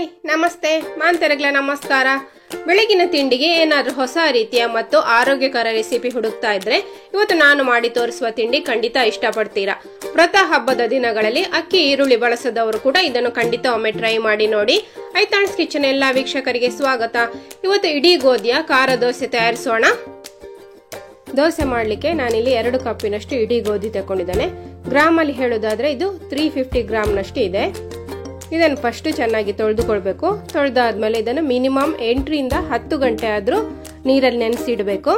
Hi ನಮಸ್ತೆ ಮಾಂತರಗ್ಲ ನಮಸ್ಕಾರ. ಬೆಳಗಿನ ತಿಂಡಿಗೆ ಏನಾದರೂ ಹೊಸ ರೀತಿಯ ಮತ್ತು ಆರೋಗ್ಯಕರ ರೆಸಿಪಿ ಹುಡುಕ್ತಾ ಇದ್ರೆ ಇವತ್ತು ನಾನು ಮಾಡಿ ತೋರಿಸುವ ತಿಂಡಿ ಖಂಡಿತ ಇಷ್ಟಪಡ್ತೀರಾ. ವ್ರತ ಹಬ್ಬದ ದಿನಗಳಲ್ಲಿ ಅಕ್ಕಿ ಈರುಳ್ಳಿ ಬಳಸದವರು ಕೂಡ ಇದನ್ನು ಖಂಡಿತ ಒಮ್ಮೆ ಟ್ರೈ ಮಾಡಿ ನೋಡಿ. ಐತಾಣ್ಸ್ ಕಿಚನ್ ಎಲ್ಲಾ ವೀಕ್ಷಕರಿಗೆ ಸ್ವಾಗತ. ಇವತ್ತು ಇಡೀ ಗೋಧಿಯ ಖಾರ ದೋಸೆ ತಯಾರಿಸೋಣ. ದೋಸೆ ಮಾಡಲಿಕ್ಕೆ ನಾನಿಲ್ಲಿ 2 ಕಪ್ಪಿನಷ್ಟು ಇಡೀ ಗೋಧಿ ತಗೊಂಡಿದ್ದೇನೆ. ಗ್ರಾಮಲ್ಲಿ ಹೇಳೋದಾದ್ರೆ ಇದು 350 ಗ್ರಾಮ್ನಷ್ಟು ಇದೆ. ಇದನ್ನು ಫಸ್ಟ್ ಚೆನ್ನಾಗಿ ತೊಳೆದುಕೊಳ್ಬೇಕು. ತೊಳೆದಾದ್ಮೇಲೆ ಇದನ್ನು ಮಿನಿಮಮ್ 8 ರಿಂದ 10 ಗಂಟೆ ಆದ್ರೂ ನೀರಲ್ಲಿ ನೆನೆಸಿಡಬೇಕು.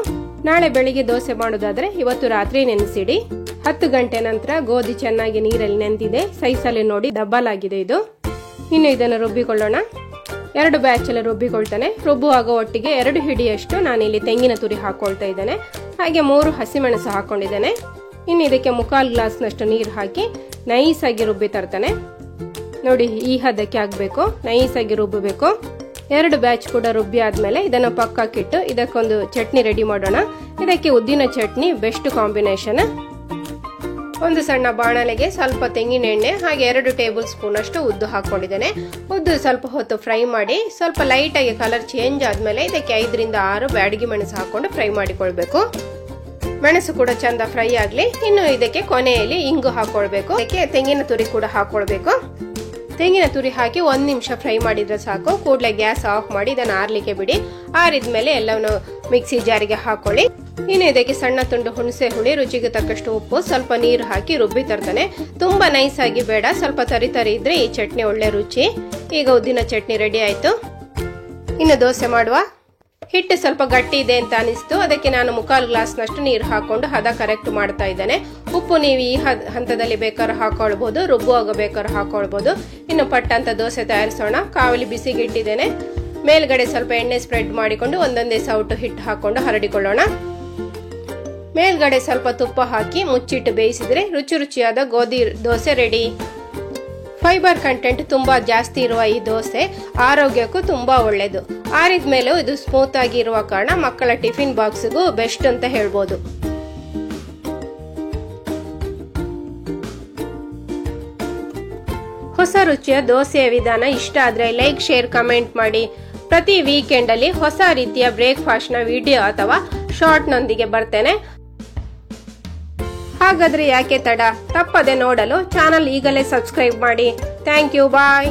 ನಾಳೆ ಬೆಳಿಗ್ಗೆ ದೋಸೆ ಮಾಡೋದಾದ್ರೆ ಇವತ್ತು ರಾತ್ರಿ ನೆನೆಸಿಡಿ. 10 ಗಂಟೆ ನಂತರ ಗೋಧಿ ಚೆನ್ನಾಗಿ ನೀರಲ್ಲಿ ನೆಂದಿದೆ. ಸೈಜಲ್ಲಿ ನೋಡಿ ಡಬಲ್ ಆಗಿದೆ ಇದು. ಇನ್ನು ಇದನ್ನು ರುಬ್ಬಿಕೊಳ್ಳೋಣ. 2 ಬ್ಯಾಚ್ ಅಲ್ಲಿ ರುಬ್ಬಿಕೊಳ್ತಾನೆ. ರುಬ್ಬುವಾಗ ಒಟ್ಟಿಗೆ 2 ಹಿಡಿಯಷ್ಟು ನಾನಿಲ್ಲಿ ತೆಂಗಿನ ತುರಿ ಹಾಕೊಳ್ತಾ ಇದ್ದೇನೆ. ಹಾಗೆ 3 ಹಸಿಮೆಣಸು ಹಾಕೊಂಡಿದ್ದೇನೆ. ಇನ್ನು ಇದಕ್ಕೆ 1/4 ಗ್ಲಾಸ್ನಷ್ಟು ನೀರು ಹಾಕಿ ನೈಸ್ ಆಗಿ ರುಬ್ಬಿ ತರ್ತಾನೆ. ನೋಡಿ ಈ ಹದಕ್ಕೆ ಆಗ್ಬೇಕು, ನೈಸ್ ಆಗಿ ರುಬ್ಬಬೇಕು. 2 ಬ್ಯಾಚ್ ಕೂಡ ರುಬ್ಬಿ ಆದ್ಮೇಲೆ ಇದನ್ನು ಪಕ್ಕಕ್ಕಿಟ್ಟು ಇದಕ್ಕೊಂದು ಚಟ್ನಿ ರೆಡಿ ಮಾಡೋಣ. ಇದಕ್ಕೆ ಉದ್ದಿನ ಚಟ್ನಿ ಬೆಸ್ಟ್ ಕಾಂಬಿನೇಷನ್. ಒಂದು ಸಣ್ಣ ಬಾಣಲೆಗೆ ಸ್ವಲ್ಪ ತೆಂಗಿನ ಎಣ್ಣೆ ಹಾಗೆ 2 ಟೇಬಲ್ ಸ್ಪೂನ್ ಅಷ್ಟು ಉದ್ದು ಹಾಕೊಂಡಿದ್ದೇನೆ. ಉದ್ದು ಸ್ವಲ್ಪ ಹೊತ್ತು ಫ್ರೈ ಮಾಡಿ ಸ್ವಲ್ಪ ಲೈಟ್ ಆಗಿ ಕಲರ್ ಚೇಂಜ್ ಆದ್ಮೇಲೆ ಇದಕ್ಕೆ 5 ರಿಂದ 6 ಬ್ಯಾಡಗಿ ಮೆಣಸು ಹಾಕೊಂಡು ಫ್ರೈ ಮಾಡಿಕೊಳ್ಬೇಕು. ಮೆಣಸು ಕೂಡ ಚಂದ ಫ್ರೈ ಆಗ್ಲಿ. ಇನ್ನು ಇದಕ್ಕೆ ಕೊನೆಯಲ್ಲಿ ಇಂಗು ಹಾಕೊಳ್ಬೇಕು. ಇದಕ್ಕೆ ತೆಂಗಿನ ತುರಿ ಕೂಡ ಹಾಕೊಳ್ಬೇಕು. ತೆಂಗಿನ ತುರಿ ಹಾಕಿ 1 ನಿಮಿಷ ಫ್ರೈ ಮಾಡಿದ್ರೆ ಸಾಕು. ಕೂಡಲೇ ಗ್ಯಾಸ್ ಆಫ್ ಮಾಡಿ ಇದನ್ನು ಆರ್ಲಿಕ್ಕೆ ಬಿಡಿ. ಆರಿದ್ಮೇಲೆ ಎಲ್ಲವನ್ನು ಮಿಕ್ಸಿ ಜಾರಿಗೆ ಹಾಕೊಳ್ಳಿ. ಇನ್ನು ಇದಕ್ಕೆ ಸಣ್ಣ ತುಂಡು ಹುಣಸೆ ಹುಳಿ, ರುಚಿಗೆ ತಕ್ಕಷ್ಟು ಉಪ್ಪು, ಸ್ವಲ್ಪ ನೀರು ಹಾಕಿ ರುಬ್ಬಿ ತರ್ತಾನೆ. ತುಂಬಾ ನೈಸ್ ಆಗಿ ಬೇಡ, ಸ್ವಲ್ಪ ತರಿ ತರಿ ಇದ್ರೆ ಈ ಚಟ್ನಿ ಒಳ್ಳೆ ರುಚಿ. ಈಗ ಉದ್ದಿನ ಚಟ್ನಿ ರೆಡಿ ಆಯ್ತು. ಇನ್ನು ದೋಸೆ ಮಾಡುವ. ಹಿಟ್ಟು ಸ್ವಲ್ಪ ಗಟ್ಟಿ ಇದೆ ಅಂತ ಅನಿಸ್ತು. ಅದಕ್ಕೆ ನಾನು 1/4 ಗ್ಲಾಸ್ನಷ್ಟು ನೀರು ಹಾಕೊಂಡು ಹದ ಕರೆಕ್ಟ್ ಮಾಡ್ತಾ ಇದ್ದೇನೆ. ಉಪ್ಪು ನೀವು ಈ ಹಂತದಲ್ಲಿ ಬೇಕಾದ್ರೆ ಹಾಕೊಳ್ಬಹುದು, ರುಬ್ಬುವಾಗ ಬೇಕಾದ್ರೆ ಹಾಕೊಳ್ಬಹುದು. ಇನ್ನು ಪಟ್ಟ ಅಂತ ದೋಸೆ ತಯಾರಿಸೋಣ. ಕಾವಲಿ ಬಿಸಿಗೆ ಇಟ್ಟಿದ್ದೇನೆ. ಮೇಲ್ಗಡೆ ಸ್ವಲ್ಪ ಎಣ್ಣೆ ಸ್ಪ್ರೆಡ್ ಮಾಡಿಕೊಂಡು ಒಂದೊಂದೇ ಸೌಟು ಹಿಟ್ಟು ಹಾಕೊಂಡು ಹರಡಿಕೊಳ್ಳೋಣ. ಮೇಲ್ಗಡೆ ಸ್ವಲ್ಪ ತುಪ್ಪ ಹಾಕಿ ಮುಚ್ಚಿಟ್ಟು ಬೇಯಿಸಿದ್ರೆ ರುಚಿ ರುಚಿಯಾದ ಗೋಧಿ ದೋಸೆ ರೆಡಿ. ಫೈಬರ್ ಕಂಟೆಂಟ್ ತುಂಬಾ ಜಾಸ್ತಿ ಇರುವ ಈ ದೋಸೆ ಆರೋಗ್ಯಕ್ಕೂ ತುಂಬಾ ಒಳ್ಳೆಯದು. ಆರಿದ ಮೇಲೂ ಇದು ಸ್ಮೂತ್ ಆಗಿ ಇರುವ ಕಾರಣ ಮಕ್ಕಳ ಟಿಫಿನ್ ಬಾಕ್ಸ್ಗೂ ಬೆಸ್ಟ್ ಅಂತ ಹೇಳ್ಬೋದು. ಹೊಸ ರುಚಿಯ ದೋಸೆಯ ವಿಧಾನ ಇಷ್ಟ ಆದ್ರೆ ಲೈಕ್, ಶೇರ್, ಕಮೆಂಟ್ ಮಾಡಿ. ಪ್ರತಿ ವೀಕೆಂಡ್ ಅಲ್ಲಿ ಹೊಸ ರೀತಿಯ ಬ್ರೇಕ್ಫಾಸ್ಟ್ ನ ವಿಡಿಯೋ ಅಥವಾ ಶಾರ್ಟ್ ನೊಂದಿಗೆ ಬರ್ತೇನೆ. ಹಾಗಾದ್ರೆ ಯಾಕೆ ತಡ, ತಪ್ಪದೆ ನೋಡಲು ಚಾನಲ್ ಈಗಲೇ ಸಬ್ಸ್ಕ್ರೈಬ್ ಮಾಡಿ. Thank you, bye.